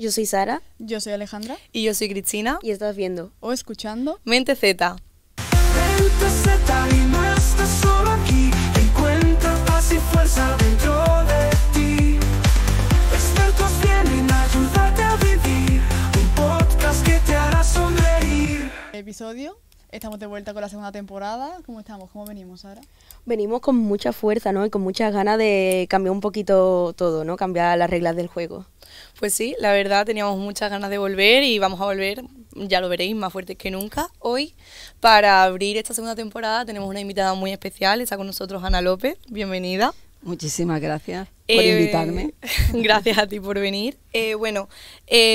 Yo soy Sara. Yo soy Alejandra. Y yo soy Cristina. Y estás viendo o escuchando Mente Z. Mente Z y no estás solo aquí. Encuentra paz y fuerza dentro de ti. Expertos vienen a ayudarte a vivir. Un podcast que te hará sonreír. episodio. Estamos de vuelta con la segunda temporada. ¿Cómo estamos? ¿Cómo venimos, Sara? Venimos con mucha fuerza, ¿no? Y con muchas ganas de cambiar un poquito todo, ¿no? Cambiar las reglas del juego. Pues sí, la verdad teníamos muchas ganas de volver y vamos a volver, ya lo veréis, más fuertes que nunca. Hoy, para abrir esta segunda temporada, tenemos una invitada muy especial. Está con nosotros Ana López. Bienvenida. Muchísimas gracias por invitarme. Gracias a ti por venir.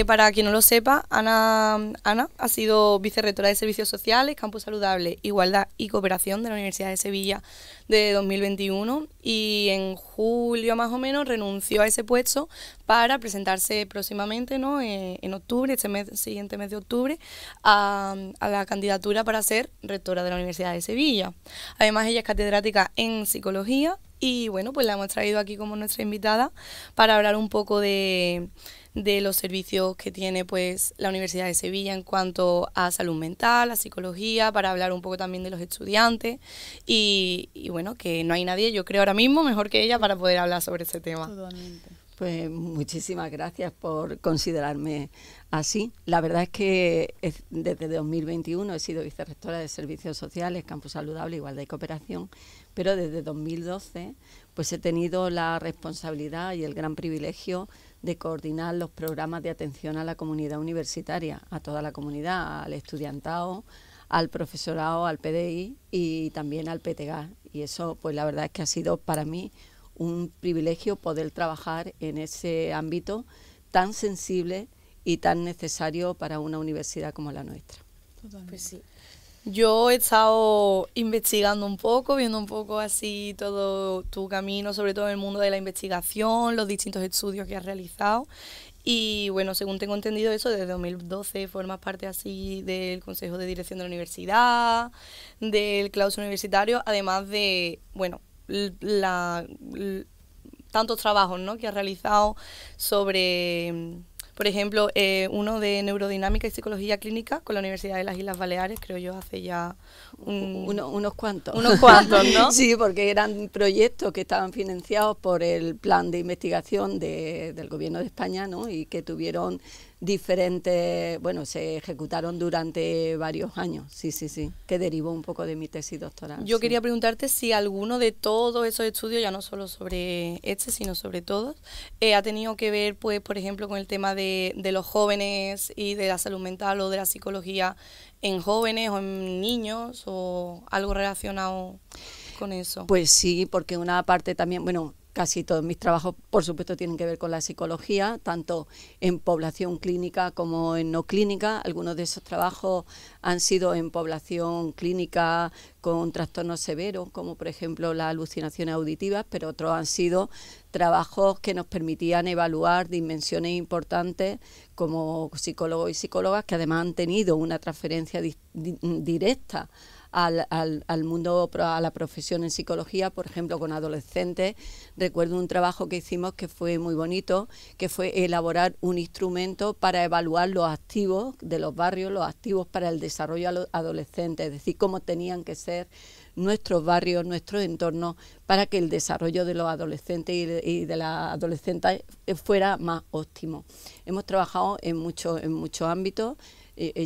Para quien no lo sepa, Ana ha sido vicerrectora de Servicios Sociales, Campus Saludable, Igualdad y Cooperación de la Universidad de Sevilla de 2021 y en julio más o menos renunció a ese puesto para presentarse próximamente, ¿no? En octubre, siguiente mes de octubre, a la candidatura para ser rectora de la Universidad de Sevilla. Además, ella es catedrática en Psicología. Y bueno, pues la hemos traído aquí como nuestra invitada para hablar un poco de los servicios que tiene pues la Universidad de Sevilla en cuanto a salud mental, a psicología, para hablar un poco también de los estudiantes y bueno, que no hay nadie, yo creo ahora mismo, mejor que ella para poder hablar sobre ese tema. Totalmente. Pues muchísimas gracias por considerarme así. La verdad es que desde 2021 he sido vicerrectora de Servicios Sociales, Campus Saludable, Igualdad y Cooperación, pero desde 2012 pues he tenido la responsabilidad y el gran privilegio de coordinar los programas de atención a la comunidad universitaria, a toda la comunidad, al estudiantado, al profesorado, al PDI y también al PTGA. Y eso pues la verdad es que ha sido para mí un privilegio poder trabajar en ese ámbito tan sensible y tan necesario para una universidad como la nuestra. Totalmente. Pues sí. Yo he estado investigando un poco, viendo un poco así todo tu camino, sobre todo en el mundo de la investigación, los distintos estudios que has realizado. Y bueno, según tengo entendido eso, desde 2012 formas parte así del Consejo de Dirección de la Universidad, del claustro universitario, además de, bueno, tantos trabajos, ¿no?, que has realizado sobre, por ejemplo, uno de neurodinámica y psicología clínica con la Universidad de las Islas Baleares, creo yo, hace ya unos cuantos. Unos cuantos, ¿no? Sí, porque eran proyectos que estaban financiados por el plan de investigación del Gobierno de España, ¿no? Y que tuvieron diferentes, bueno, se ejecutaron durante varios años, sí, que derivó un poco de mi tesis doctoral. Yo sí. quería preguntarte si alguno de todos esos estudios, ya no solo sobre sino sobre todos, ha tenido que ver, pues, por ejemplo, con el tema de los jóvenes y de la salud mental o de la psicología en jóvenes o en niños o algo relacionado con eso. Pues sí, porque una parte también, bueno, casi todos mis trabajos, por supuesto, tienen que ver con la psicología, tanto en población clínica como en no clínica. Algunos de esos trabajos han sido en población clínica con trastornos severos, como por ejemplo las alucinaciones auditivas, pero otros han sido trabajos que nos permitían evaluar dimensiones importantes como psicólogos y psicólogas que además han tenido una transferencia directa al mundo, a la profesión en psicología, por ejemplo, con adolescentes. Recuerdo un trabajo que hicimos que fue muy bonito, que fue elaborar un instrumento para evaluar los activos de los barrios, los activos para el desarrollo adolescente, es decir, cómo tenían que ser nuestros barrios, nuestros entornos, para que el desarrollo de los adolescentes y de las adolescentes fuera más óptimo. Hemos trabajado en muchos ámbitos,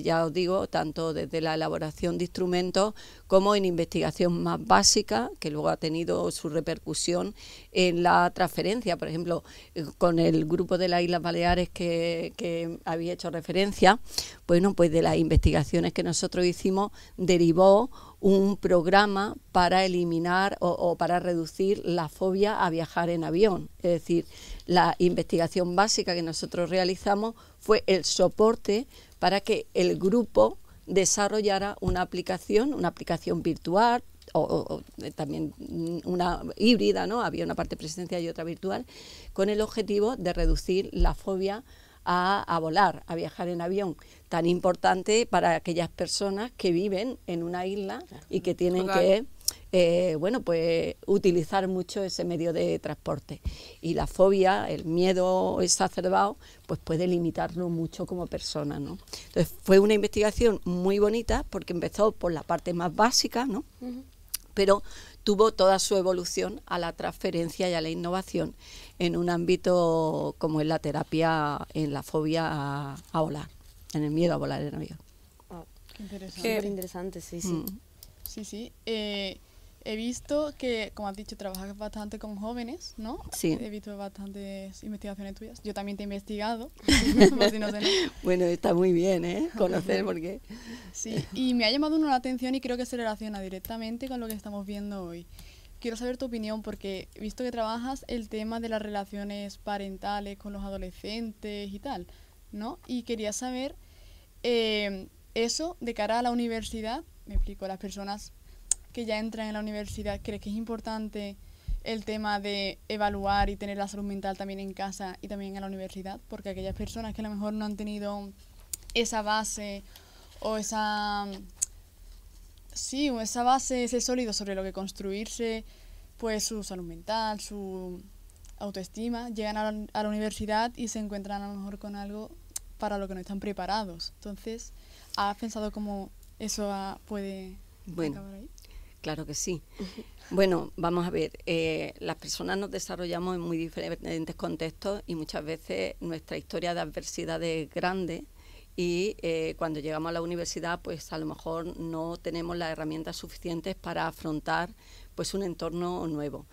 ya os digo, tanto desde la elaboración de instrumentos como en investigación más básica, que luego ha tenido su repercusión en la transferencia. Por ejemplo, con el grupo de las Islas Baleares que había hecho referencia, bueno, pues de las investigaciones que nosotros hicimos derivó un programa para eliminar o para reducir la fobia a viajar en avión. Es decir, la investigación básica que nosotros realizamos fue el soporte para que el grupo desarrollara una aplicación virtual o también una híbrida, ¿no? Había una parte presencial y otra virtual, con el objetivo de reducir la fobia a volar, a viajar en avión, tan importante para aquellas personas que viven en una isla y que tienen que bueno, pues utilizar mucho ese medio de transporte. Y la fobia, el miedo exacerbado, pues puede limitarlo mucho como persona, ¿no? Entonces fue una investigación muy bonita porque empezó por la parte más básica, ¿no? Pero tuvo toda su evolución a la transferencia y a la innovación en un ámbito como es la terapia en la fobia a volar, en el miedo a volar en avión. Qué interesante. Súper interesante, sí, sí. Sí, sí. He visto que, como has dicho, trabajas bastante con jóvenes, ¿no? Sí. He visto bastantes investigaciones tuyas. Yo también te he investigado, por si no sé nada. Bueno, está muy bien, ¿eh? Conocer porque... Sí, y me ha llamado uno la atención y creo que se relaciona directamente con lo que estamos viendo hoy. Quiero saber tu opinión porque he visto que trabajas el tema de las relaciones parentales con los adolescentes y tal, ¿no? Y quería saber eso de cara a la universidad. Me explico, las personas que ya entran en la universidad, ¿crees que es importante el tema de evaluar y tener la salud mental también en casa y también en la universidad? Porque aquellas personas que a lo mejor no han tenido esa base o esa base, ese sólido sobre lo que construirse, pues su salud mental, su autoestima, llegan a la universidad y se encuentran a lo mejor con algo para lo que no están preparados. Entonces, ¿has pensado cómo eso puede acabar ahí? Claro que sí. Bueno, vamos a ver, las personas nos desarrollamos en muy diferentes contextos y muchas veces nuestra historia de adversidad es grande y cuando llegamos a la universidad pues a lo mejor no tenemos las herramientas suficientes para afrontar pues un entorno nuevo.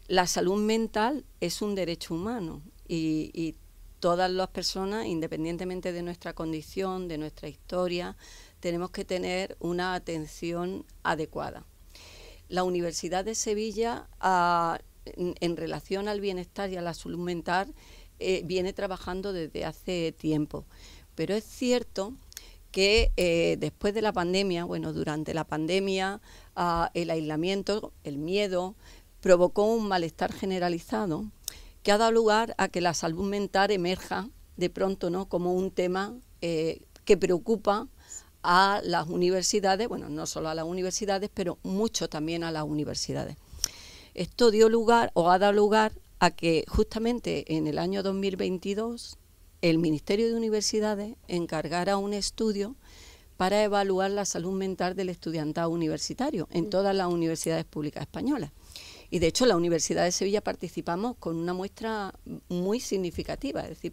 La salud mental es un derecho humano y todas las personas, independientemente de nuestra condición, de nuestra historia, tenemos que tener una atención adecuada. La Universidad de Sevilla, en relación al bienestar y a la salud mental, viene trabajando desde hace tiempo. Pero es cierto que después de la pandemia, bueno, durante la pandemia, el aislamiento, el miedo, provocó un malestar generalizado que ha dado lugar a que la salud mental emerja de pronto, ¿no?, como un tema que preocupa a las universidades, bueno, no solo a las universidades, pero mucho también a las universidades. Esto dio lugar o ha dado lugar a que justamente en el año 2022 el Ministerio de Universidades encargara un estudio para evaluar la salud mental del estudiantado universitario en todas las universidades públicas españolas. Y de hecho, la Universidad de Sevilla participamos con una muestra muy significativa, es decir,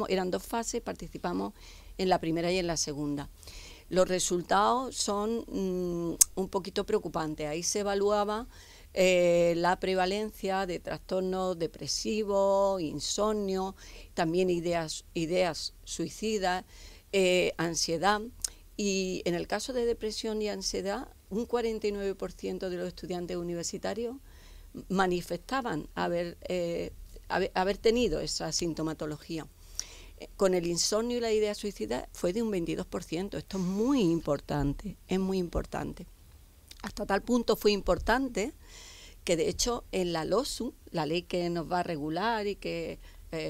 eran 2 fases, participamos en la primera y en la segunda. Los resultados son un poquito preocupantes. Ahí se evaluaba la prevalencia de trastornos depresivos, insomnio, también ideas suicidas, ansiedad. Y en el caso de depresión y ansiedad, un 49% de los estudiantes universitarios manifestaban haber tenido esa sintomatología. Con el insomnio y la idea suicida fue de un 22%. Esto es muy importante, es muy importante. Hasta tal punto fue importante que de hecho en la LOSU, la ley que nos va a regular y que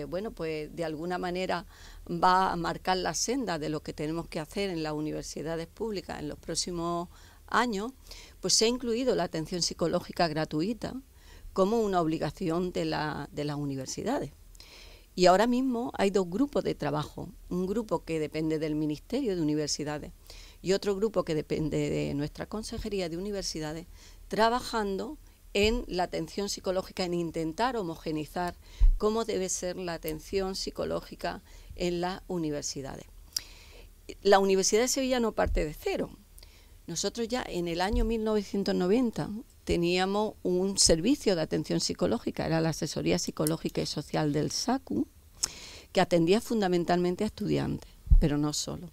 bueno, pues de alguna manera va a marcar la senda de lo que tenemos que hacer en las universidades públicas en los próximos años, pues se ha incluido la atención psicológica gratuita como una obligación de las universidades. Y ahora mismo hay 2 grupos de trabajo, un grupo que depende del Ministerio de Universidades y otro grupo que depende de nuestra Consejería de Universidades, trabajando en la atención psicológica, en intentar homogeneizar cómo debe ser la atención psicológica en las universidades. La Universidad de Sevilla no parte de cero. Nosotros ya en el año 1990 teníamos un servicio de atención psicológica, era la Asesoría Psicológica y Social del SACU, que atendía fundamentalmente a estudiantes, pero no solo.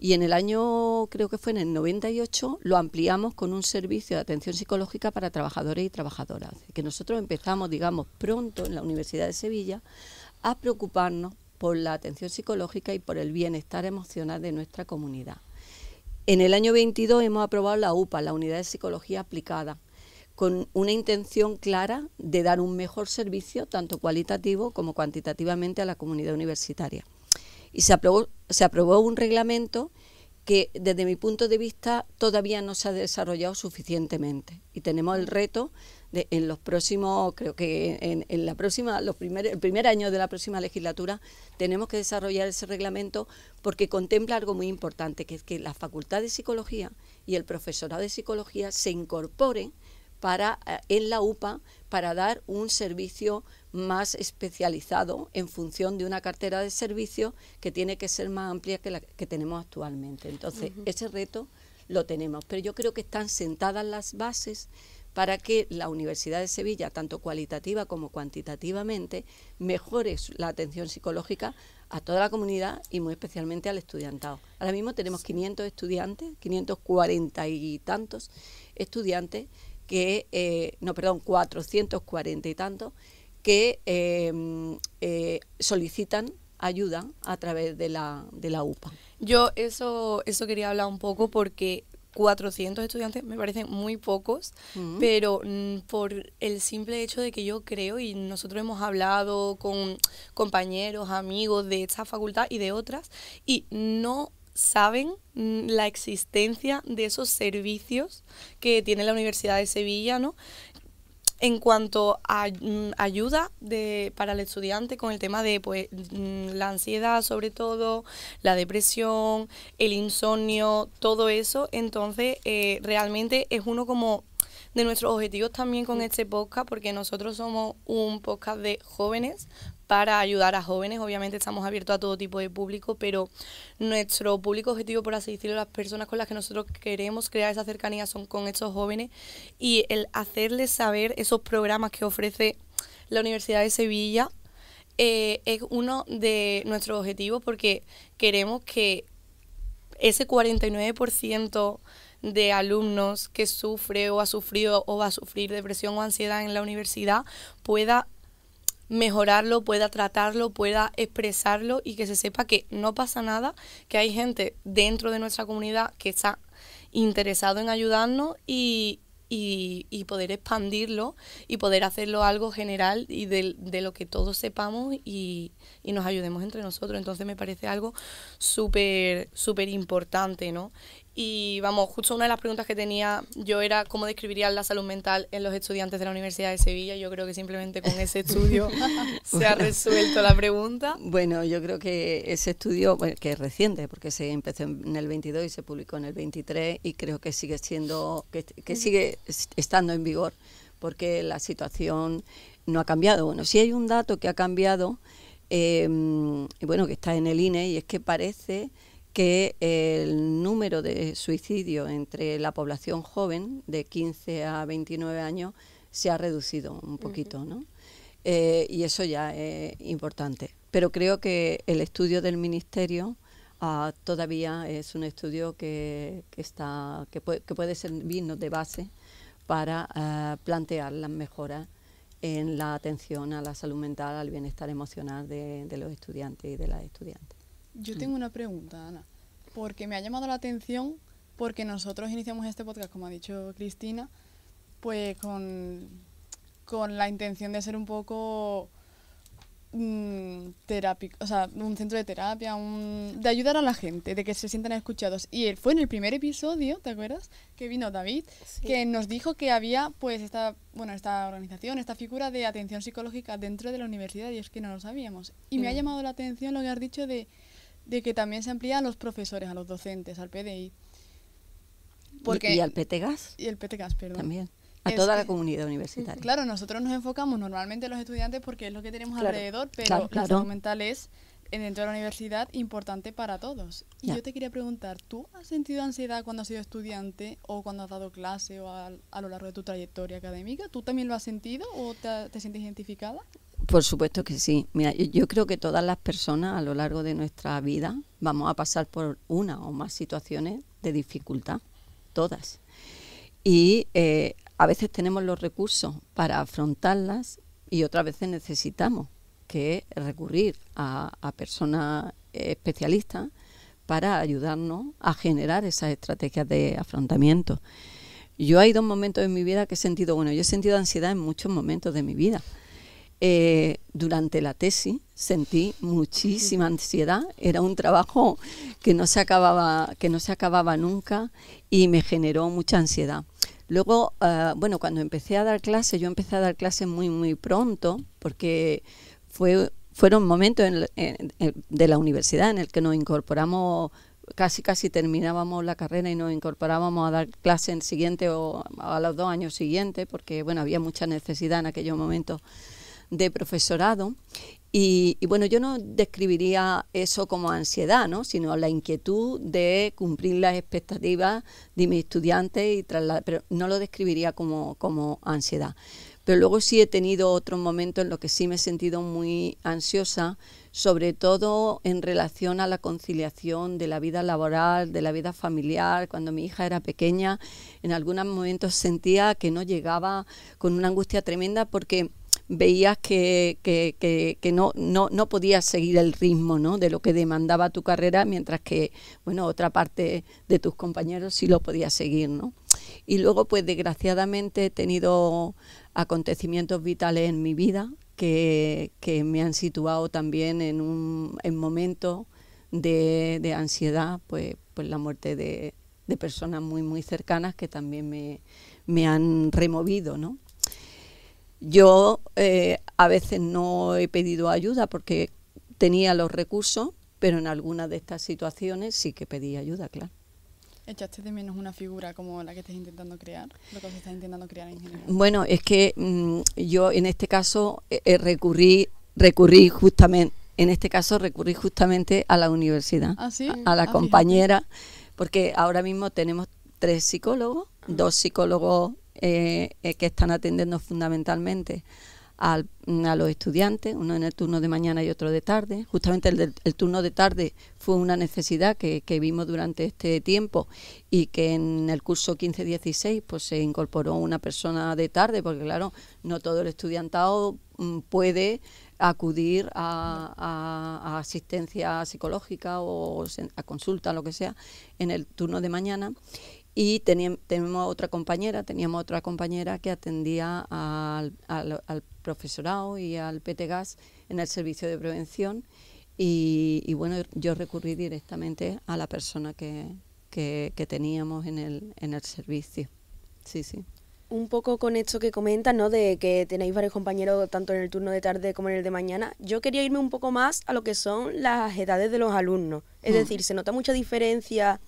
Y en el año, creo que fue en el 98, lo ampliamos con un servicio de atención psicológica para trabajadores y trabajadoras. Que nosotros empezamos, digamos, pronto en la Universidad de Sevilla a preocuparnos por la atención psicológica y por el bienestar emocional de nuestra comunidad. En el año 22 hemos aprobado la UPA, la Unidad de Psicología Aplicada, con una intención clara de dar un mejor servicio, tanto cualitativo como cuantitativamente, a la comunidad universitaria. Y se aprobó un reglamento que desde mi punto de vista todavía no se ha desarrollado suficientemente y tenemos el reto de en los próximos, creo que en la próxima, el primer año de la próxima legislatura tenemos que desarrollar ese reglamento porque contempla algo muy importante, que es que la Facultad de Psicología y el profesorado de Psicología se incorporen en la UPA para dar un servicio más especializado en función de una cartera de servicios que tiene que ser más amplia que la que tenemos actualmente. Entonces, ese reto lo tenemos, pero yo creo que están sentadas las bases para que la Universidad de Sevilla, tanto cualitativa como cuantitativamente, mejore la atención psicológica a toda la comunidad y muy especialmente al estudiantado. Ahora mismo tenemos 500 estudiantes, 540 y tantos estudiantes, 440 y tantos, que solicitan ayuda a través de la UPA. Yo eso quería hablar un poco porque 400 estudiantes me parecen muy pocos, pero por el simple hecho de que yo creo, y nosotros hemos hablado con compañeros, amigos de esta facultad y de otras, y no saben la existencia de esos servicios que tiene la Universidad de Sevilla, ¿no? En cuanto a ayuda para el estudiante con el tema de la ansiedad, sobre todo, la depresión, el insomnio, todo eso. Entonces, realmente es uno como de nuestros objetivos también con este podcast, porque nosotros somos un podcast de jóvenes para ayudar a jóvenes. Obviamente estamos abiertos a todo tipo de público, pero nuestro público objetivo, por así decirlo, las personas con las que nosotros queremos crear esa cercanía son con estos jóvenes, y el hacerles saber esos programas que ofrece la Universidad de Sevilla es uno de nuestros objetivos, porque queremos que ese 49% de alumnos que sufre o ha sufrido o va a sufrir depresión o ansiedad en la universidad pueda mejorarlo, pueda tratarlo, pueda expresarlo, y que se sepa que no pasa nada, que hay gente dentro de nuestra comunidad que está interesado en ayudarnos y poder expandirlo y poder hacerlo algo general y de lo que todos sepamos y nos ayudemos entre nosotros. Entonces me parece algo súper importante, ¿no? Y vamos, justo una de las preguntas que tenía yo era cómo describirían la salud mental en los estudiantes de la Universidad de Sevilla. Yo creo que simplemente con ese estudio se ha resuelto la pregunta. Bueno, yo creo que ese estudio, que es reciente, porque se empezó en el 22 y se publicó en el 23, y creo que sigue siendo, que sigue estando en vigor, porque la situación no ha cambiado. Bueno, sí hay un dato que ha cambiado, y bueno, que está en el INE, y es que parece que el número de suicidios entre la población joven de 15 a 29 años se ha reducido un poquito, ¿no? Y eso ya es importante. Pero creo que el estudio del Ministerio todavía es un estudio que puede servirnos de base para plantear las mejoras en la atención a la salud mental, al bienestar emocional de los estudiantes y de las estudiantes. Yo tengo una pregunta, Ana, porque me ha llamado la atención, porque nosotros iniciamos este podcast, como ha dicho Cristina, pues con la intención de ser un poco terápico, o sea, un centro de terapia, de ayudar a la gente, de que se sientan escuchados. Y fue en el primer episodio, ¿te acuerdas? Que vino David, sí, que nos dijo que había pues esta organización, esta figura de atención psicológica dentro de la universidad, y es que no lo sabíamos. Y me ha llamado la atención lo que has dicho de que también se amplía a los profesores, a los docentes, al PDI. ¿Y al PTGAS? Y el PTGAS, perdón. También. A toda la comunidad universitaria. Claro, nosotros nos enfocamos normalmente en los estudiantes porque es lo que tenemos alrededor, pero la salud mental es, dentro de la universidad, importante para todos. Y yo te quería preguntar, ¿tú has sentido ansiedad cuando has sido estudiante o cuando has dado clase o a lo largo de tu trayectoria académica? ¿Tú también lo has sentido o te sientes identificada? Por supuesto que sí. Mira, yo creo que todas las personas a lo largo de nuestra vida vamos a pasar por una o más situaciones de dificultad, todas. Y a veces tenemos los recursos para afrontarlas y otras veces necesitamos que recurrir a personas especialistas para ayudarnos a generar esas estrategias de afrontamiento. Yo hay 2 momentos en mi vida que he sentido, yo he sentido ansiedad en muchos momentos de mi vida. Durante la tesis sentí muchísima ansiedad, era un trabajo que no se acababa nunca y me generó mucha ansiedad. Luego, bueno, cuando empecé a dar clases, yo empecé a dar clases muy pronto, porque fueron momentos de la universidad en el que nos incorporamos, casi terminábamos la carrera y nos incorporábamos a dar clases en el siguiente o a los 2 años siguientes, porque bueno, había mucha necesidad en aquellos momentos de profesorado. Y bueno, yo no describiría eso como ansiedad, ¿no?, sino la inquietud de cumplir las expectativas de mis estudiantes, pero no lo describiría como ansiedad. Pero luego sí he tenido otros momentos en los que sí me he sentido muy ansiosa, sobre todo en relación a la conciliación de la vida laboral, de la vida familiar. Cuando mi hija era pequeña, en algunos momentos sentía que no llegaba, con una angustia tremenda, porque veías que no podías seguir el ritmo, ¿no?, de lo que demandaba tu carrera, mientras que, bueno, otra parte de tus compañeros sí lo podías seguir, ¿no? Y luego, pues desgraciadamente he tenido acontecimientos vitales en mi vida que me han situado también en momentos de ansiedad, pues la muerte de personas muy cercanas que también me han removido, ¿no? Yo a veces no he pedido ayuda porque tenía los recursos, pero en algunas de estas situaciones sí que pedí ayuda, claro. ¿Echaste de menos una figura como la que estás intentando crear? Lo que se está intentando crear en general. Bueno, es que yo en este caso recurrí justamente a la universidad, ¿Ah, sí? a la Ah, compañera, porque ahora mismo tenemos 3 psicólogos, 2 psicólogos que están atendiendo fundamentalmente a los estudiantes, uno en el turno de mañana y otro de tarde. Justamente el turno de tarde fue una necesidad que vimos durante este tiempo, y que en el curso 15-16 pues se incorporó una persona de tarde, porque claro, no todo el estudiantado puede acudir a asistencia psicológica o a consulta, lo que sea, en el turno de mañana. Y teníamos otra compañera que atendía al profesorado y al PTGAS en el servicio de prevención, y bueno, yo recurrí directamente a la persona que teníamos en el servicio. Sí. Un poco con esto que comentas, ¿no?, de que tenéis varios compañeros tanto en el turno de tarde como en el de mañana, yo quería irme un poco más a lo que son las edades de los alumnos. Es decir, ¿se nota mucha diferencia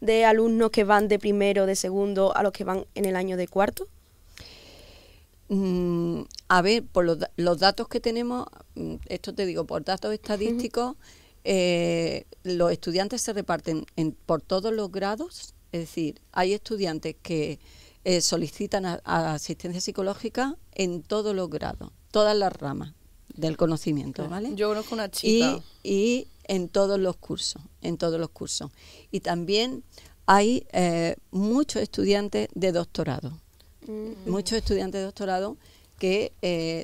de alumnos que van de primero, de segundo, a los que van en el año de cuarto? A ver, por los datos que tenemos, esto te digo, por datos estadísticos, los estudiantes se reparten por todos los grados. Es decir, hay estudiantes que solicitan a asistencia psicológica en todos los grados, todas las ramas del conocimiento, ¿vale? Yo conozco una chica. Y en todos los cursos. Y también hay muchos estudiantes de doctorado. Muchos estudiantes de doctorado que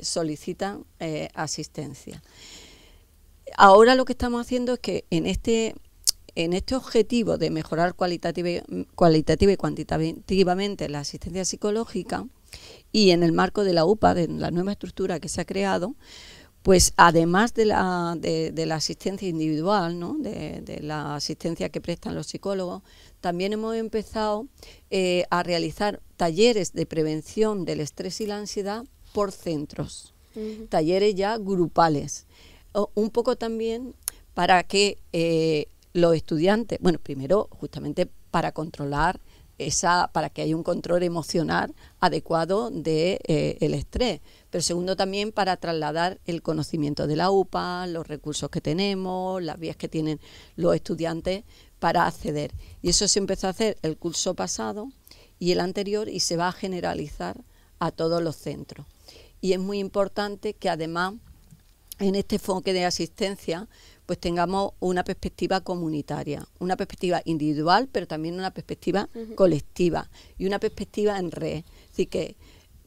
solicitan asistencia. Ahora lo que estamos haciendo es que en este objetivo de mejorar cualitativa y cuantitativamente la asistencia psicológica, y en el marco de la UPA, de la nueva estructura que se ha creado, pues además de la asistencia individual, ¿no?, de la asistencia que prestan los psicólogos, también hemos empezado a realizar talleres de prevención del estrés y la ansiedad por centros, talleres ya grupales, un poco también para que los estudiantes, bueno, primero justamente para controlar para que haya un control emocional adecuado de el estrés, pero segundo también para trasladar el conocimiento de la UPA, los recursos que tenemos, las vías que tienen los estudiantes para acceder. Y eso se empezó a hacer el curso pasado y el anterior, y se va a generalizar a todos los centros. Y es muy importante que además en este enfoque de asistencia pues tengamos una perspectiva comunitaria, una perspectiva individual, pero también una perspectiva colectiva y una perspectiva en red. Es decir, que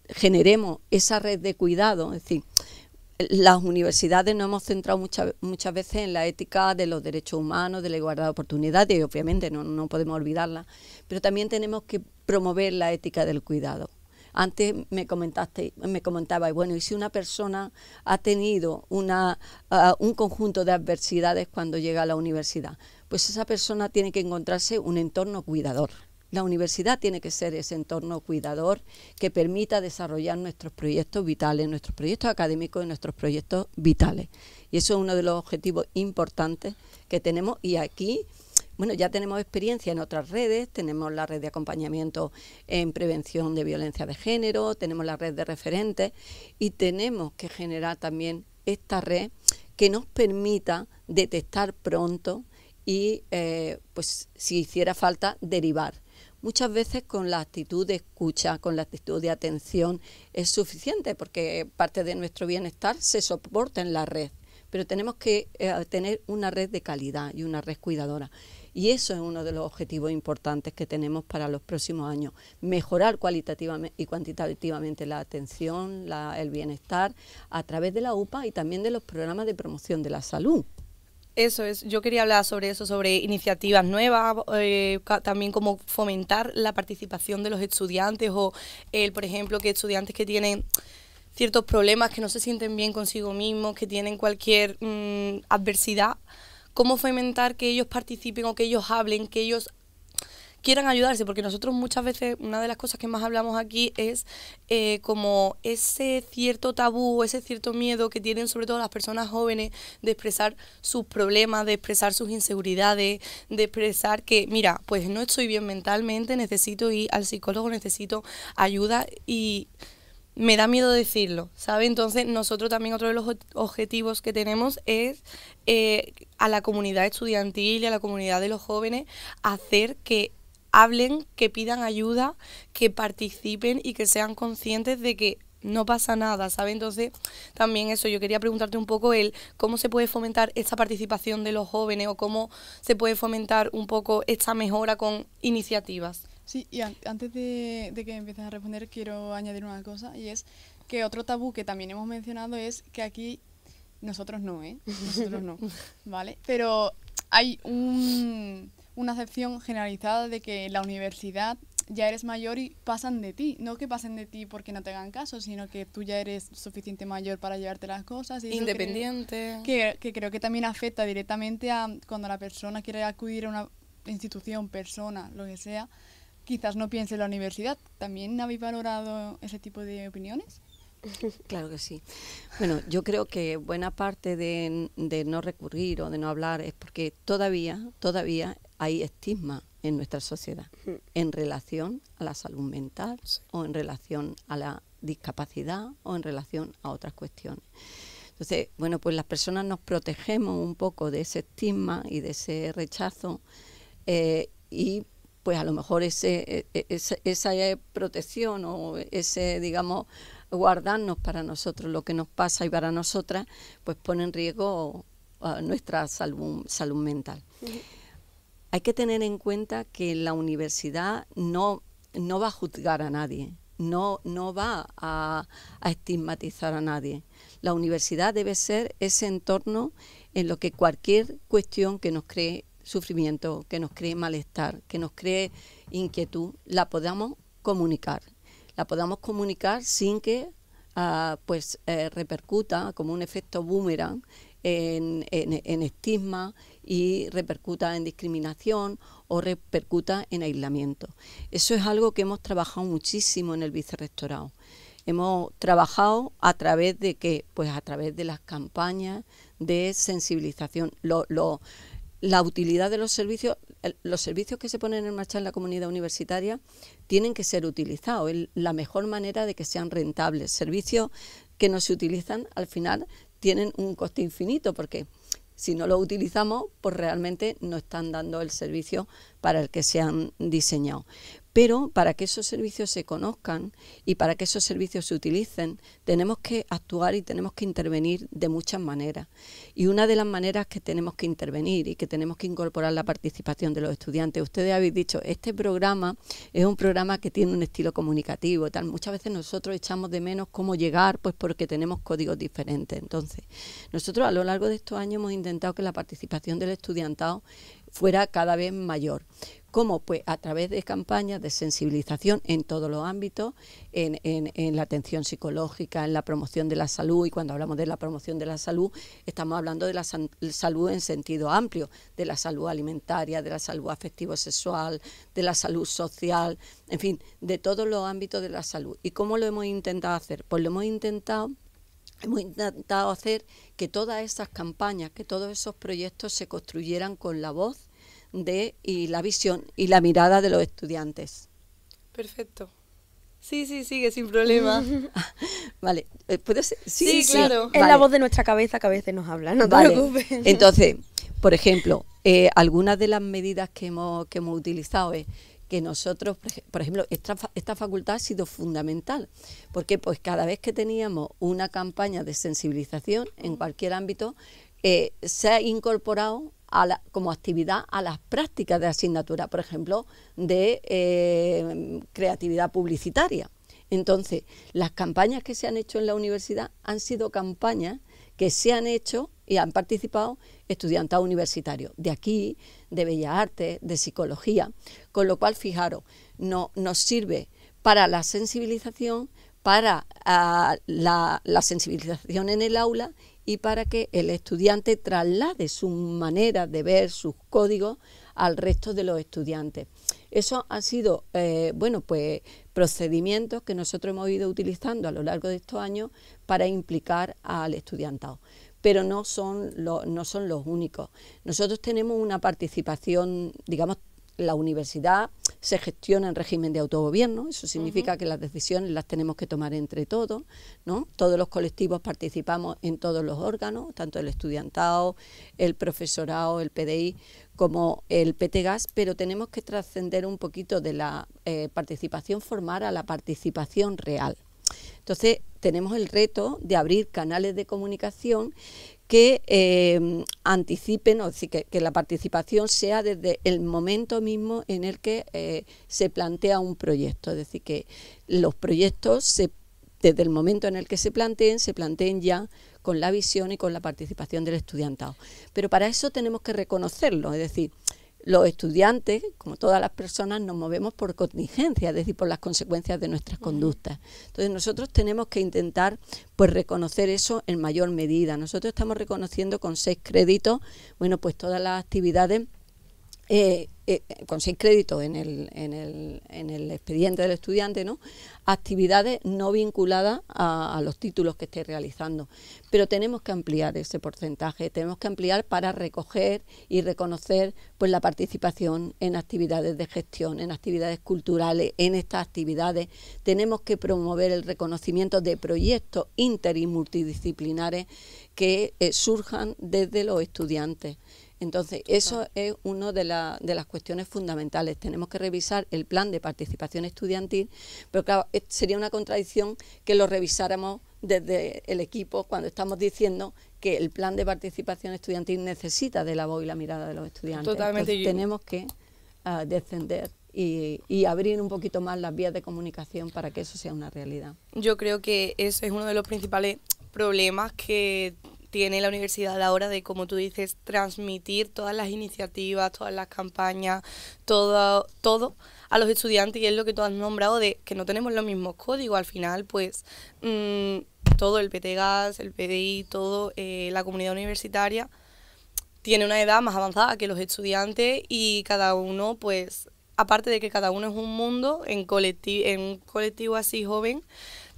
generemos esa red de cuidado. Es decir, las universidades nos hemos centrado muchas veces en la ética de los derechos humanos, de la igualdad de oportunidades, y obviamente no podemos olvidarla, pero también tenemos que promover la ética del cuidado. Antes me comentabais, bueno, y si una persona ha tenido un conjunto de adversidades cuando llega a la universidad, pues esa persona tiene que encontrarse un entorno cuidador. La universidad tiene que ser ese entorno cuidador que permita desarrollar nuestros proyectos vitales, nuestros proyectos académicos y nuestros proyectos vitales. Y eso es uno de los objetivos importantes que tenemos, y aquí, bueno, ya tenemos experiencia en otras redes, tenemos la red de acompañamiento en prevención de violencia de género, tenemos la red de referentes, y tenemos que generar también esta red que nos permita detectar pronto y, pues, si hiciera falta, derivar. Muchas veces con la actitud de escucha, con la actitud de atención es suficiente, porque parte de nuestro bienestar se soporta en la red, pero tenemos que tener una red de calidad y una red cuidadora. Y eso es uno de los objetivos importantes que tenemos para los próximos años, mejorar cualitativamente y cuantitativamente la atención, el bienestar, a través de la UPA y también de los programas de promoción de la salud. Eso es, yo quería hablar sobre eso, sobre iniciativas nuevas, también como fomentar la participación de los estudiantes o, por ejemplo, que estudiantes que tienen ciertos problemas, que no se sienten bien consigo mismos, que tienen cualquier adversidad, cómo fomentar que ellos participen o que ellos hablen, que ellos quieran ayudarse, porque nosotros muchas veces, una de las cosas que más hablamos aquí es como ese cierto tabú, ese cierto miedo que tienen sobre todo las personas jóvenes de expresar sus problemas, de expresar sus inseguridades, de expresar que, mira, pues no estoy bien mentalmente, necesito ir al psicólogo, necesito ayuda y me da miedo decirlo, ¿sabes? Entonces nosotros también otro de los objetivos que tenemos es a la comunidad estudiantil y a la comunidad de los jóvenes hacer que hablen, que pidan ayuda, que participen y que sean conscientes de que no pasa nada, ¿sabes? Entonces, también eso, yo quería preguntarte un poco cómo se puede fomentar esta participación de los jóvenes o cómo se puede fomentar un poco esta mejora con iniciativas. Sí, y antes de que empieces a responder, quiero añadir una cosa, y es que otro tabú que también hemos mencionado es que aquí, nosotros no, nosotros no, ¿vale? Pero hay una acepción generalizada de que la universidad ya eres mayor y pasan de ti. No que pasen de ti porque no te hagan caso, sino que tú ya eres suficiente mayor para llevarte las cosas. Y independiente. Que creo que también afecta directamente a cuando la persona quiere acudir a una institución, persona, lo que sea, quizás no piense en la universidad. ¿También habéis valorado ese tipo de opiniones? Claro que sí. Bueno, yo creo que buena parte de no recurrir o de no hablar es porque todavía hay estigma en nuestra sociedad en relación a la salud mental o en relación a la discapacidad o en relación a otras cuestiones. Entonces, bueno, pues las personas nos protegemos un poco de ese estigma y de ese rechazo y pues a lo mejor esa protección o ese, digamos, guardarnos para nosotros lo que nos pasa y para nosotras, pues pone en riesgo nuestra salud mental. Hay que tener en cuenta que la universidad no va a juzgar a nadie, no va a estigmatizar a nadie. La universidad debe ser ese entorno en lo que cualquier cuestión que nos cree sufrimiento, que nos cree malestar, que nos cree inquietud, la podamos comunicar. La podamos comunicar sin que repercuta como un efecto boomerang en estigma y repercuta en discriminación o repercuta en aislamiento. Eso es algo que hemos trabajado muchísimo en el vicerrectorado. Hemos trabajado a través de ¿qué? Pues a través de las campañas de sensibilización. La utilidad de los servicios que se ponen en marcha en la comunidad universitaria tienen que ser utilizados. Es la mejor manera de que sean rentables. Servicios que no se utilizan al final tienen un coste infinito porque si no lo utilizamos, pues realmente no están dando el servicio para el que se han diseñado. Pero para que esos servicios se conozcan y para que esos servicios se utilicen, tenemos que actuar y tenemos que intervenir de muchas maneras. Y una de las maneras que tenemos que intervenir y que tenemos que incorporar la participación de los estudiantes, ustedes habéis dicho, este programa es un programa que tiene un estilo comunicativo y tal. Muchas veces nosotros echamos de menos cómo llegar, pues porque tenemos códigos diferentes. Entonces, nosotros a lo largo de estos años hemos intentado que la participación del estudiantado fuera cada vez mayor. ¿Cómo? Pues a través de campañas de sensibilización en todos los ámbitos, en la atención psicológica, en la promoción de la salud, y cuando hablamos de la promoción de la salud, estamos hablando de la salud en sentido amplio, de la salud alimentaria, de la salud afectivo-sexual, de la salud social, en fin, de todos los ámbitos de la salud. ¿Y cómo lo hemos intentado hacer? Pues lo hemos intentado hacer que todas esas campañas, que todos esos proyectos se construyeran con la voz y la visión y la mirada de los estudiantes. Perfecto. Sí, sigue sin problema. Vale, ¿puede ser? Sí, claro. Es Vale. la voz de nuestra cabeza que a veces nos habla, no te Vale. preocupes. Entonces, por ejemplo, algunas de las medidas que hemos utilizado es que nosotros, por ejemplo, esta facultad ha sido fundamental, porque pues cada vez que teníamos una campaña de sensibilización en cualquier ámbito, se ha incorporado como actividad a las prácticas de asignatura, por ejemplo, de creatividad publicitaria. Entonces, las campañas que se han hecho en la universidad han sido campañas que se han hecho y han participado estudiantado universitario, de aquí, de Bellas Artes, de Psicología, con lo cual, fijaros, nos sirve para la sensibilización, para la sensibilización en el aula y para que el estudiante traslade su manera de ver, sus códigos, al resto de los estudiantes. Eso han sido, pues procedimientos que nosotros hemos ido utilizando a lo largo de estos años para implicar al estudiantado. Pero no son los únicos. Nosotros tenemos una participación, digamos, la universidad se gestiona en régimen de autogobierno, eso significa que las decisiones las tenemos que tomar entre todos, ¿no? Todos los colectivos participamos en todos los órganos, tanto el estudiantado, el profesorado, el PDI, como el PTGAS, pero tenemos que trascender un poquito de la participación formal a la participación real. Entonces, tenemos el reto de abrir canales de comunicación que anticipen, o decir, que la participación sea desde el momento mismo en el que se plantea un proyecto. Es decir, que los proyectos, desde el momento en el que se planteen ya con la visión y con la participación del estudiantado. Pero para eso tenemos que reconocerlo, es decir, los estudiantes, como todas las personas, nos movemos por contingencia, es decir, por las consecuencias de nuestras conductas. Entonces nosotros tenemos que intentar pues reconocer eso en mayor medida. Nosotros estamos reconociendo con 6 créditos, bueno, pues todas las actividades, con 6 créditos en el expediente del estudiante, ¿no? Actividades no vinculadas a los títulos que esté realizando. Pero tenemos que ampliar ese porcentaje, tenemos que ampliar para recoger y reconocer pues la participación en actividades de gestión, en actividades culturales. En estas actividades tenemos que promover el reconocimiento de proyectos inter y multidisciplinares que surjan desde los estudiantes. Entonces, eso es una de las cuestiones fundamentales. Tenemos que revisar el plan de participación estudiantil, pero claro, sería una contradicción que lo revisáramos desde el equipo cuando estamos diciendo que el plan de participación estudiantil necesita de la voz y la mirada de los estudiantes. Totalmente. Entonces, tenemos que descender y abrir un poquito más las vías de comunicación para que eso sea una realidad. Yo creo que eso es uno de los principales problemas que tiene la universidad a la hora de, como tú dices, transmitir todas las iniciativas, todas las campañas, todo a los estudiantes, y es lo que tú has nombrado de que no tenemos los mismos códigos. Al final, pues, todo el PTGAS, el PDI, todo la comunidad universitaria tiene una edad más avanzada que los estudiantes y cada uno, pues, aparte de que cada uno es un mundo, en un colectivo así joven,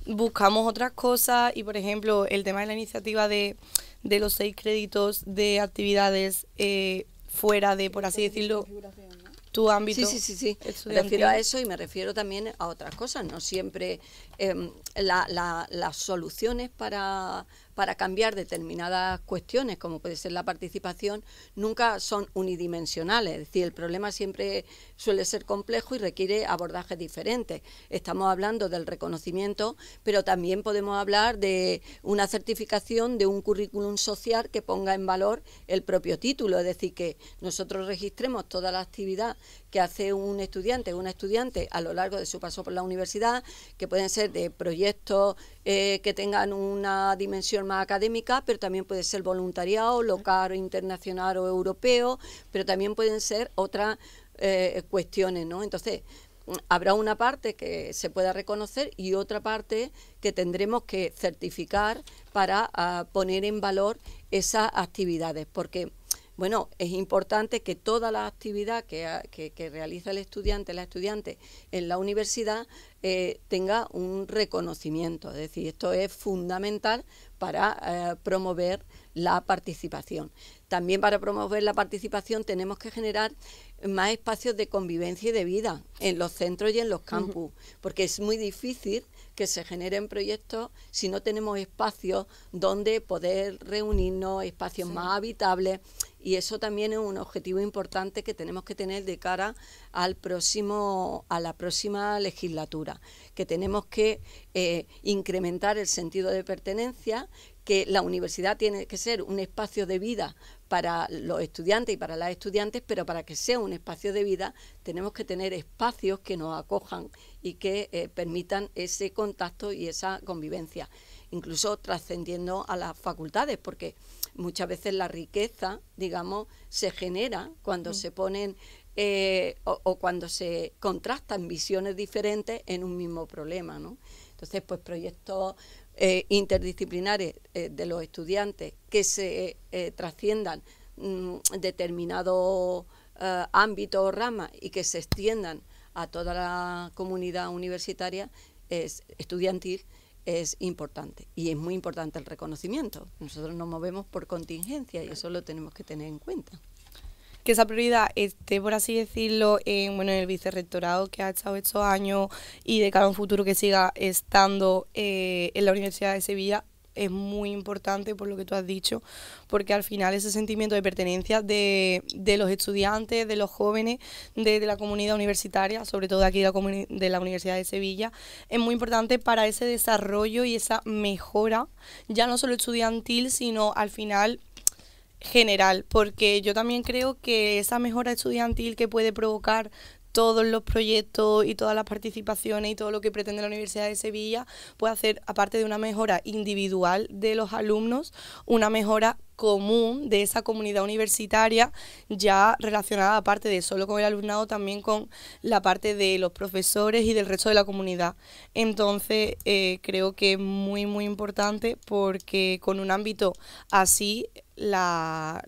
buscamos otras cosas y, por ejemplo, el tema de la iniciativa de los 6 créditos de actividades fuera de, por así decirlo, tu ámbito. Sí. estudiantil. Me refiero a eso y me refiero también a otras cosas. No siempre las soluciones para cambiar determinadas cuestiones, como puede ser la participación, nunca son unidimensionales. Es decir, el problema siempre suele ser complejo y requiere abordajes diferentes. Estamos hablando del reconocimiento, pero también podemos hablar de una certificación de un currículum social que ponga en valor el propio título. Es decir, que nosotros registremos toda la actividad que hace un estudiante o una estudiante a lo largo de su paso por la universidad, que pueden ser de proyectos que tengan una dimensión formación más académica, pero también puede ser voluntariado, local, internacional o europeo, pero también pueden ser otras cuestiones, ¿no? Entonces, habrá una parte que se pueda reconocer y otra parte que tendremos que certificar para poner en valor esas actividades, porque bueno, es importante que toda la actividad que realiza el estudiante, la estudiante en la universidad tenga un reconocimiento. Es decir, esto es fundamental para promover la participación. También para promover la participación tenemos que generar más espacios de convivencia y de vida en los centros y en los campus, porque es muy difícil que se generen proyectos si no tenemos espacios donde poder reunirnos, espacios más habitables, y eso también es un objetivo importante que tenemos que tener de cara a la próxima legislatura, que tenemos que incrementar el sentido de pertenencia, que la universidad tiene que ser un espacio de vida para los estudiantes y para las estudiantes, pero para que sea un espacio de vida tenemos que tener espacios que nos acojan y que permitan ese contacto y esa convivencia, incluso trascendiendo a las facultades, porque muchas veces la riqueza, digamos, se genera cuando se ponen o cuando se contrastan visiones diferentes en un mismo problema, ¿no? Entonces, pues proyectos interdisciplinares de los estudiantes que se trasciendan determinados ámbitos o ramas y que se extiendan a toda la comunidad universitaria estudiantil es importante, y es muy importante el reconocimiento. Nosotros nos movemos por contingencia y eso lo tenemos que tener en cuenta. Que esa prioridad esté, por así decirlo, en el vicerrectorado que ha estado estos años y de cara a un futuro que siga estando en la Universidad de Sevilla, es muy importante por lo que tú has dicho, porque al final ese sentimiento de pertenencia de los estudiantes, de los jóvenes, de la comunidad universitaria, sobre todo de aquí de la Universidad de Sevilla, es muy importante para ese desarrollo y esa mejora, ya no solo estudiantil, sino al final general, porque yo también creo que esa mejora estudiantil que puede provocar todos los proyectos y todas las participaciones y todo lo que pretende la Universidad de Sevilla puede hacer, aparte de una mejora individual de los alumnos, una mejora común de esa comunidad universitaria, ya relacionada, aparte de solo con el alumnado, también con la parte de los profesores y del resto de la comunidad. Entonces, creo que es muy, muy importante, porque con un ámbito así, las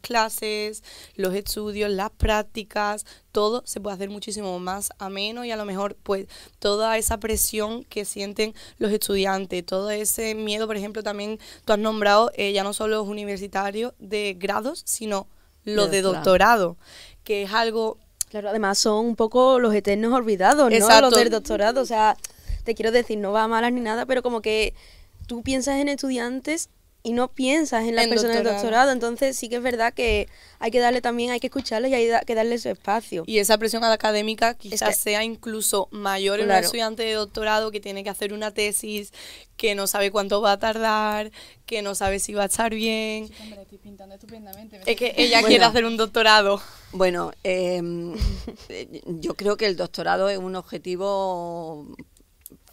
clases, los estudios, las prácticas, todo se puede hacer muchísimo más ameno, y a lo mejor pues toda esa presión que sienten los estudiantes, todo ese miedo, por ejemplo, también tú has nombrado ya no solo los universitarios de grados, sino los de doctorado, que es algo... Claro, además son un poco los eternos olvidados, ¿no? Exacto. Los del doctorado, o sea, te quiero decir, no va a malas ni nada, pero como que tú piensas en estudiantes y no piensas en las personas del doctorado, entonces sí que es verdad que hay que darle también, hay que escucharles y hay que darle su espacio. Y esa presión académica quizás sea incluso mayor en un estudiante de doctorado que tiene que hacer una tesis, que no sabe cuánto va a tardar, que no sabe si va a estar bien. Sí, hombre, estoy pintando estupendamente. Es que ella quiere hacer un doctorado. Bueno, yo creo que el doctorado es un objetivo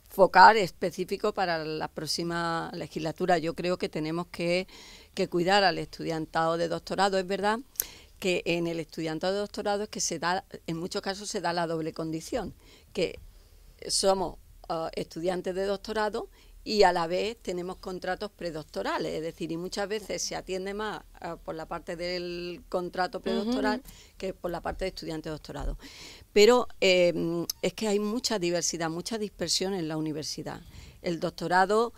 focal específico para la próxima legislatura. Yo creo que tenemos que cuidar al estudiantado de doctorado. Es verdad que en el estudiantado de doctorado es que se da, en muchos casos se da la doble condición, que somos estudiantes de doctorado y a la vez tenemos contratos predoctorales, es decir, y muchas veces se atiende más por la parte del contrato predoctoral que por la parte de estudiante de doctorado. Pero es que hay mucha diversidad, mucha dispersión en la universidad. El doctorado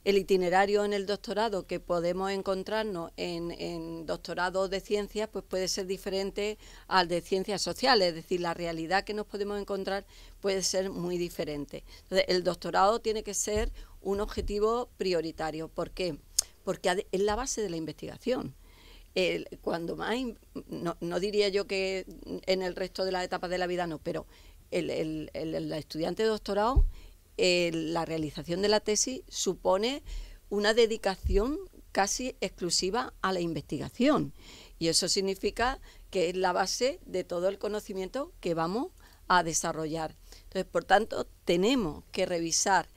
el itinerario en el doctorado que podemos encontrarnos en doctorado de ciencias, pues puede ser diferente al de ciencias sociales, es decir, la realidad que nos podemos encontrar puede ser muy diferente. Entonces, el doctorado tiene que ser un objetivo prioritario. ¿Por qué? Porque es la base de la investigación. Cuando más, no diría yo que en el resto de las etapas de la vida no, pero el estudiante de doctorado, la realización de la tesis supone una dedicación casi exclusiva a la investigación, y eso significa que es la base de todo el conocimiento que vamos a desarrollar. Entonces, por tanto, tenemos que revisar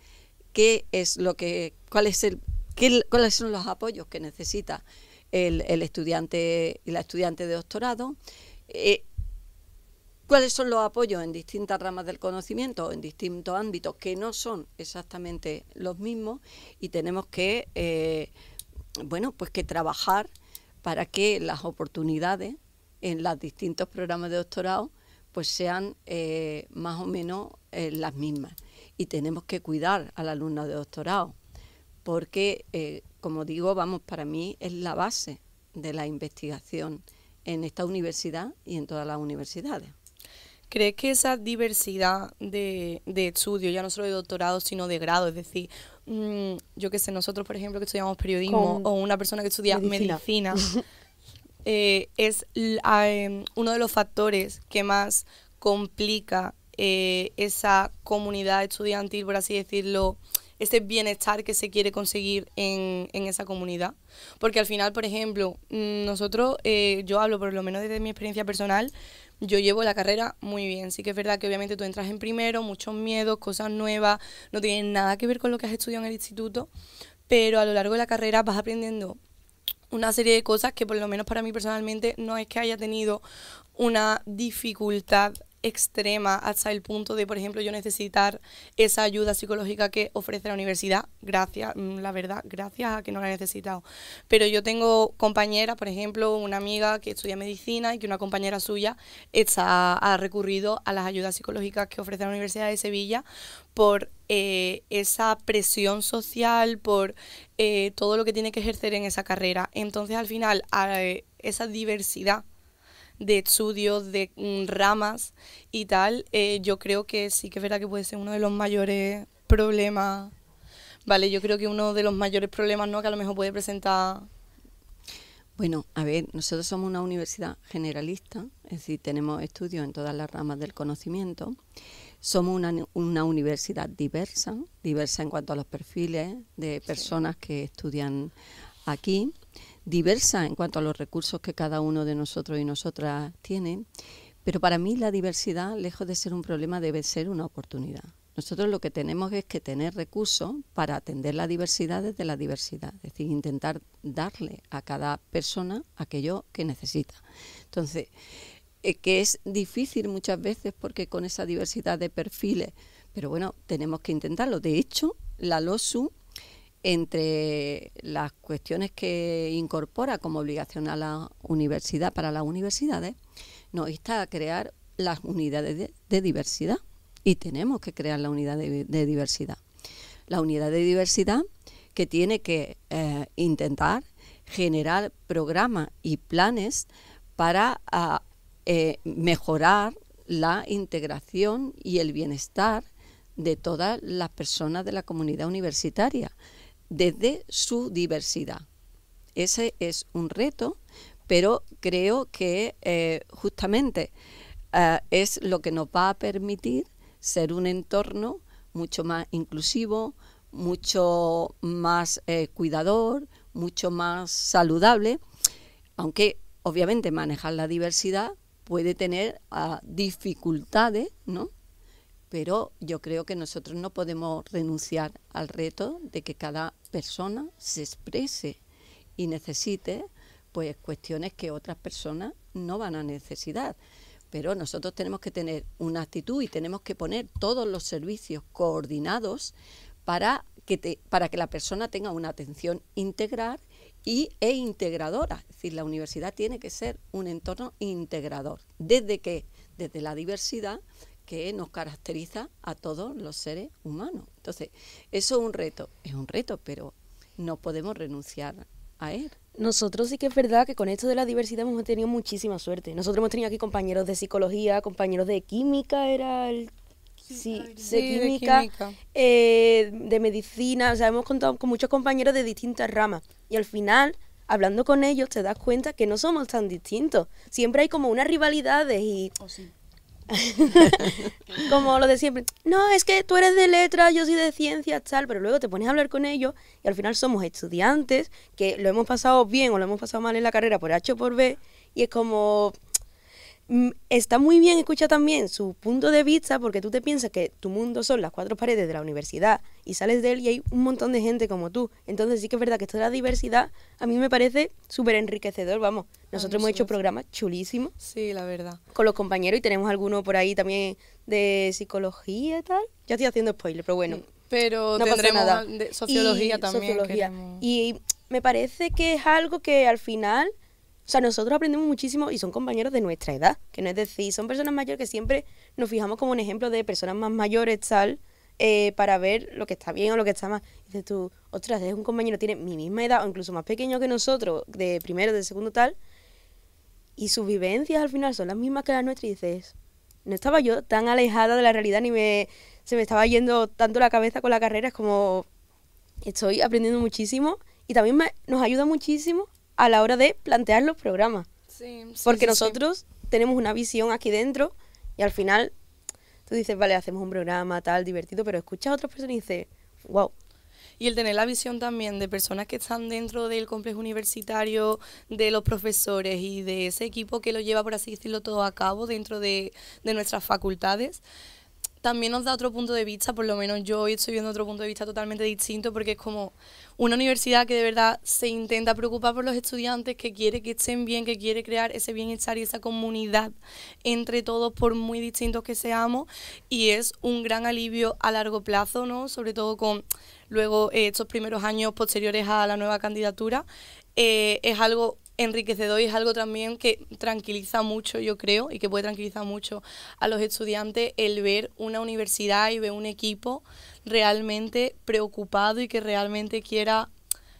cuáles son los apoyos que necesita el estudiante y la estudiante de doctorado, cuáles son los apoyos en distintas ramas del conocimiento, en distintos ámbitos que no son exactamente los mismos, y tenemos que, pues que trabajar para que las oportunidades en los distintos programas de doctorado pues sean más o menos las mismas. Y tenemos que cuidar al alumno de doctorado, porque, como digo, para mí es la base de la investigación en esta universidad y en todas las universidades. ¿Crees que esa diversidad de estudio, ya no solo de doctorado, sino de grado, es decir, yo qué sé, nosotros, por ejemplo, que estudiamos periodismo, o una persona que estudia medicina es uno de los factores que más complica esa comunidad estudiantil, por así decirlo, ese bienestar que se quiere conseguir en esa comunidad? Porque al final, por ejemplo, nosotros, yo hablo por lo menos desde mi experiencia personal, yo llevo la carrera muy bien. Sí que es verdad que obviamente tú entras en primero, muchos miedos, cosas nuevas, no tienen nada que ver con lo que has estudiado en el instituto, pero a lo largo de la carrera vas aprendiendo una serie de cosas que por lo menos para mí personalmente no es que haya tenido una dificultad extrema hasta el punto de, por ejemplo, yo necesitar esa ayuda psicológica que ofrece la universidad, gracias a que no la he necesitado. Pero yo tengo compañeras, por ejemplo, una amiga que estudia medicina y que una compañera suya ha recurrido a las ayudas psicológicas que ofrece la Universidad de Sevilla por esa presión social, por todo lo que tiene que ejercer en esa carrera. Entonces, al final, esa diversidad de estudios, de ramas y tal, yo creo que sí que es verdad que puede ser uno de los mayores problemas, ¿vale? Yo creo que uno de los mayores problemas, ¿no?, que a lo mejor puede presentar. Bueno, a ver, nosotros somos una universidad generalista, es decir, tenemos estudios en todas las ramas del conocimiento. Somos una universidad diversa en cuanto a los perfiles de personas que estudian aquí, diversa en cuanto a los recursos que cada uno de nosotros y nosotras tiene, pero para mí la diversidad, lejos de ser un problema, debe ser una oportunidad. Nosotros lo que tenemos es que tener recursos para atender la diversidad desde la diversidad, es decir, intentar darle a cada persona aquello que necesita. Entonces, que es difícil muchas veces porque con esa diversidad de perfiles, pero bueno, tenemos que intentarlo. De hecho, la LOSU, entre las cuestiones que incorpora como obligación a la universidad, para las universidades, nos insta a crear las unidades de diversidad, y tenemos que crear la unidad de diversidad. La unidad de diversidad que tiene que intentar generar programas y planes para mejorar la integración y el bienestar de todas las personas de la comunidad universitaria, desde su diversidad. Ese es un reto, pero creo que justamente es lo que nos va a permitir ser un entorno mucho más inclusivo, mucho más cuidador, mucho más saludable, aunque obviamente manejar la diversidad puede tener dificultades, ¿no? Pero yo creo que nosotros no podemos renunciar al reto de que cada persona se exprese y necesite pues cuestiones que otras personas no van a necesitar. Pero nosotros tenemos que tener una actitud y tenemos que poner todos los servicios coordinados para que la persona tenga una atención integral e integradora. Es decir, la universidad tiene que ser un entorno integrador. Desde la diversidad que nos caracteriza a todos los seres humanos. Entonces, eso es un reto, pero no podemos renunciar a él. Nosotros sí que es verdad que con esto de la diversidad hemos tenido muchísima suerte. Nosotros hemos tenido aquí compañeros de psicología, compañeros de química, de química, de medicina, o sea, hemos contado con muchos compañeros de distintas ramas. Y al final, hablando con ellos, te das cuenta que no somos tan distintos. Siempre hay como unas rivalidades y... Sí. Como lo de siempre, no, es que tú eres de letras, yo soy de ciencias, tal, pero luego te pones a hablar con ellos y al final somos estudiantes que lo hemos pasado bien o lo hemos pasado mal en la carrera por H o por B, y es como está muy bien escuchar también su punto de vista, porque tú te piensas que tu mundo son las 4 paredes de la universidad y sales de él y hay un montón de gente como tú. Entonces sí que es verdad que esto de la diversidad a mí me parece súper enriquecedor, vamos. Nosotros hemos hecho programas chulísimos Sí, la verdad. con los compañeros y tenemos alguno por ahí también de psicología y tal. Ya estoy haciendo spoiler, pero bueno. Pero No pasa tendremos nada. de sociología Y también. sociología. queremos. Y me parece que es algo que al final, o sea, nosotros aprendemos muchísimo y son compañeros de nuestra edad, que no es decir, son personas mayores que siempre nos fijamos como un ejemplo de personas más mayores, tal, para ver lo que está bien o lo que está mal. Y dices tú, ostras, es un compañero, tiene mi misma edad o incluso más pequeño que nosotros, de primero, de segundo, tal, y sus vivencias al final son las mismas que las nuestras y dices, no estaba yo tan alejada de la realidad ni se me estaba yendo tanto la cabeza con la carrera, es como estoy aprendiendo muchísimo y también nos ayuda muchísimo a la hora de plantear los programas, Sí, sí, porque sí, sí. nosotros tenemos una visión aquí dentro y al final tú dices, vale, hacemos un programa tal, divertido, pero escuchas a otras personas y dices, wow. Y el tener la visión también de personas que están dentro del complejo universitario, de los profesores y de ese equipo que lo lleva, por así decirlo, todo a cabo dentro de nuestras facultades, también nos da otro punto de vista. Por lo menos yo hoy estoy viendo otro punto de vista totalmente distinto, porque es como una universidad que de verdad se intenta preocupar por los estudiantes, que quiere que estén bien, que quiere crear ese bienestar y esa comunidad entre todos, por muy distintos que seamos, y es un gran alivio a largo plazo, ¿no? Sobre todo con luego estos primeros años posteriores a la nueva candidatura. Es algo enriquecedor y es algo también que tranquiliza mucho, yo creo, y que puede tranquilizar mucho a los estudiantes el ver una universidad y ver un equipo realmente preocupado y que realmente quiera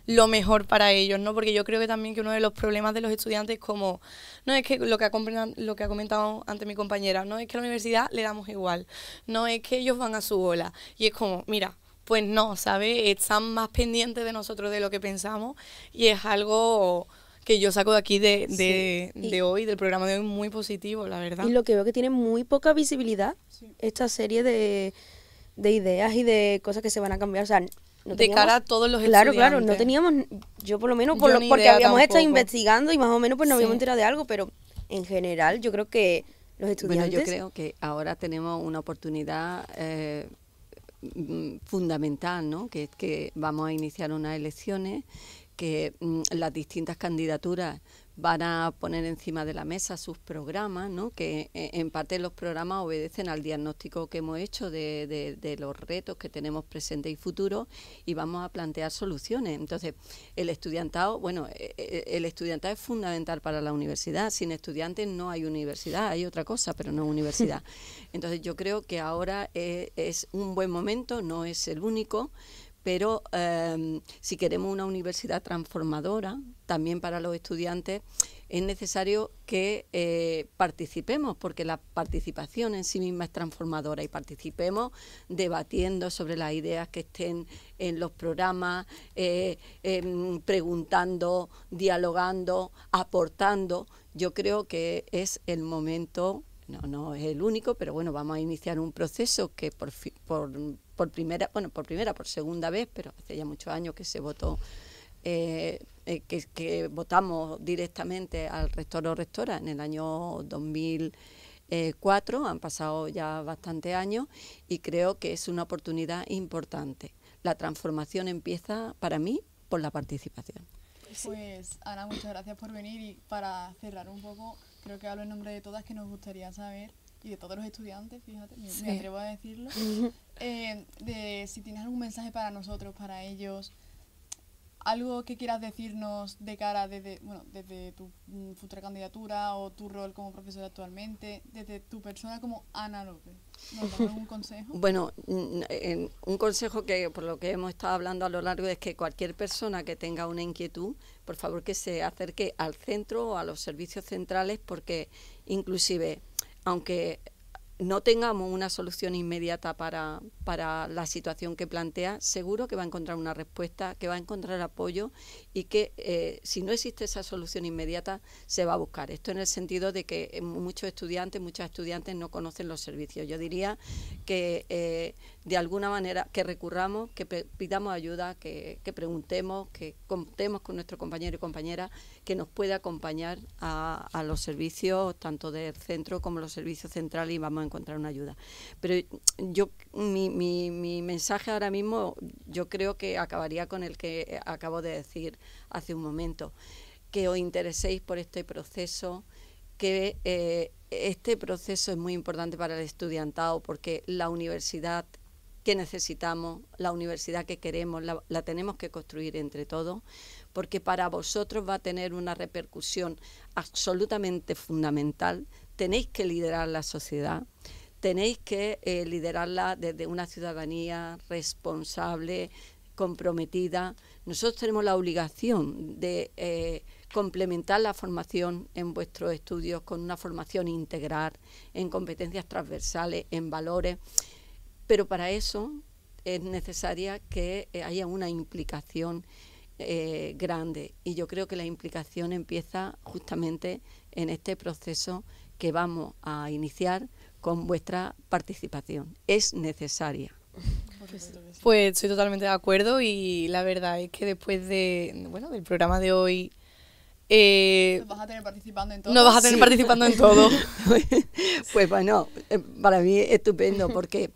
lo mejor para ellos, ¿no? Porque yo creo que también que uno de los problemas de los estudiantes, como no es que lo que ha comentado antes mi compañera, no es que a la universidad le damos igual, no es que ellos van a su bola, y es como, mira, pues no, ¿sabes? Están más pendientes de nosotros de lo que pensamos, y es algo que yo saco de aquí de hoy, del programa de hoy, muy positivo, la verdad. Y lo que veo que tiene muy poca visibilidad esta serie de ideas y de cosas que se van a cambiar, o sea, no de cara a todos los Claro, estudiantes. claro, no teníamos, yo por lo menos, Yo ni porque idea habíamos estado tampoco. investigando y más o menos pues nos habíamos Sí. enterado de algo, pero en general yo creo que los Bueno, estudiantes... yo creo que ahora tenemos una oportunidad fundamental, ¿no? Que es que vamos a iniciar unas elecciones, que las distintas candidaturas van a poner encima de la mesa sus programas, ¿no? Que en parte los programas obedecen al diagnóstico que hemos hecho de los retos que tenemos presentes y futuros, y vamos a plantear soluciones. Entonces, el estudiantado, bueno, el estudiantado es fundamental para la universidad. Sin estudiantes no hay universidad, hay otra cosa, pero no universidad. Entonces, yo creo que ahora es un buen momento, no es el único, pero si queremos una universidad transformadora, también para los estudiantes, es necesario que participemos, porque la participación en sí misma es transformadora, y participemos debatiendo sobre las ideas que estén en los programas, preguntando, dialogando, aportando. Yo creo que es el momento. No es el único, pero bueno, vamos a iniciar un proceso que por segunda vez, pero hace ya muchos años que se votó, que votamos directamente al rector o rectora en el año 2004, han pasado ya bastantes años, y creo que es una oportunidad importante. La transformación empieza, para mí, por la participación. Pues Ana, muchas gracias por venir, y para cerrar un poco, creo que hablo en nombre de todas, que nos gustaría saber, y de todos los estudiantes, fíjate, me atrevo a decirlo, de si tienes algún mensaje para nosotros, para ellos, algo que quieras decirnos de cara desde tu futura candidatura o tu rol como profesora actualmente, desde tu persona como Ana López. ¿Nos das algún consejo? Bueno, un consejo que por lo que hemos estado hablando a lo largo es que cualquier persona que tenga una inquietud, por favor que se acerque al centro o a los servicios centrales, porque inclusive, aunque no tengamos una solución inmediata para la situación que plantea, seguro que va a encontrar una respuesta, que va a encontrar apoyo y que si no existe esa solución inmediata, se va a buscar. Esto en el sentido de que muchas estudiantes no conocen los servicios. Yo diría que de alguna manera que recurramos, que pidamos ayuda, que preguntemos, que contemos con nuestro compañero y compañera que nos puede acompañar a los servicios tanto del centro como los servicios centrales y vamos a encontrar una ayuda. Pero mi mensaje ahora mismo yo creo que acabaría con el que acabo de decir hace un momento, que os intereséis por este proceso, que este proceso es muy importante para el estudiantado porque la universidad que necesitamos, la universidad que queremos, la tenemos que construir entre todos, porque para vosotros va a tener una repercusión absolutamente fundamental. Tenéis que liderar la sociedad, tenéis que liderarla desde una ciudadanía responsable, comprometida. Nosotros tenemos la obligación de complementar la formación en vuestros estudios con una formación integral, en competencias transversales, en valores, pero para eso es necesaria que haya una implicación grande y yo creo que la implicación empieza justamente en este proceso que vamos a iniciar con vuestra participación. Es necesaria. Pues estoy totalmente de acuerdo y la verdad es que después del programa de hoy Nos vas a tener participando en todo. Nos vas a tener participando en todo. Pues bueno, para mí es estupendo porque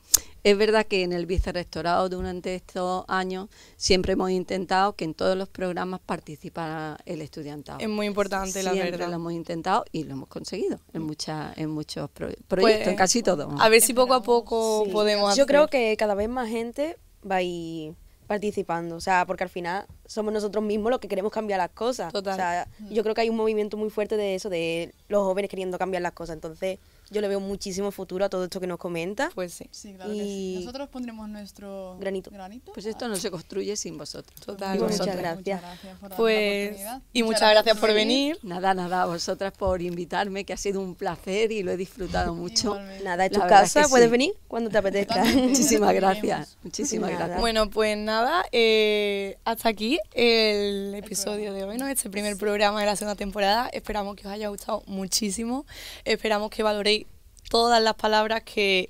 es verdad que en el vicerrectorado durante estos años siempre hemos intentado que en todos los programas participara el estudiantado. Es muy importante, la Siempre verdad. lo hemos intentado y lo hemos conseguido en muchos proyectos, en casi todos. A ver si poco a poco Sí. podemos Yo hacer. creo que cada vez más gente va a ir participando, o sea, porque al final somos nosotros mismos los que queremos cambiar las cosas. Total. O sea, yo creo que hay un movimiento muy fuerte de eso, de los jóvenes queriendo cambiar las cosas. Entonces, yo le veo muchísimo futuro a todo esto que nos comenta. Pues sí. Sí, claro que sí. Y- Nosotros pondremos nuestro Granito. Pues esto no se construye sin vosotros. Total. Muchas Vosotras. gracias. por darnos la Pues, oportunidad. y muchas gracias por venir. Nada, a vosotras por invitarme, que ha sido un placer y lo he disfrutado mucho. Igualmente. Nada, es tu La verdad casa, que puedes sí. venir cuando te apetezca. Totalmente. Muchísimas Nos gracias. veremos. Muchísimas Nada. gracias. Bueno, pues nada, hasta aquí el episodio de hoy, ¿no? Este primer programa de la segunda temporada. Esperamos que os haya gustado muchísimo. Esperamos que valoréis todas las palabras que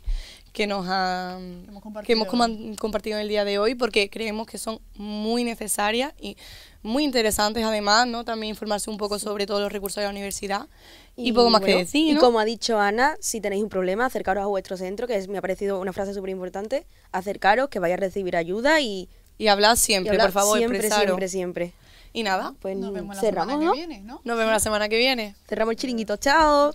nos han Hemos compartido que hemos hoy. compartido en el día de hoy, porque creemos que son muy necesarias y muy interesantes además, ¿no? También informarse un poco sobre todos los recursos de la universidad y poco más que bueno, decir, Y ¿no? como ha dicho Ana, si tenéis un problema, acercaros a vuestro centro, me ha parecido una frase súper importante. Acercaros, que vais a recibir ayuda y Y hablad siempre, hablar por favor, siempre, expresaros. siempre. Y nada, Pues Nos vemos la cerramos, semana ¿no? que viene, ¿no? nos vemos la semana que viene. Cerramos el chiringuito. ¡Chao!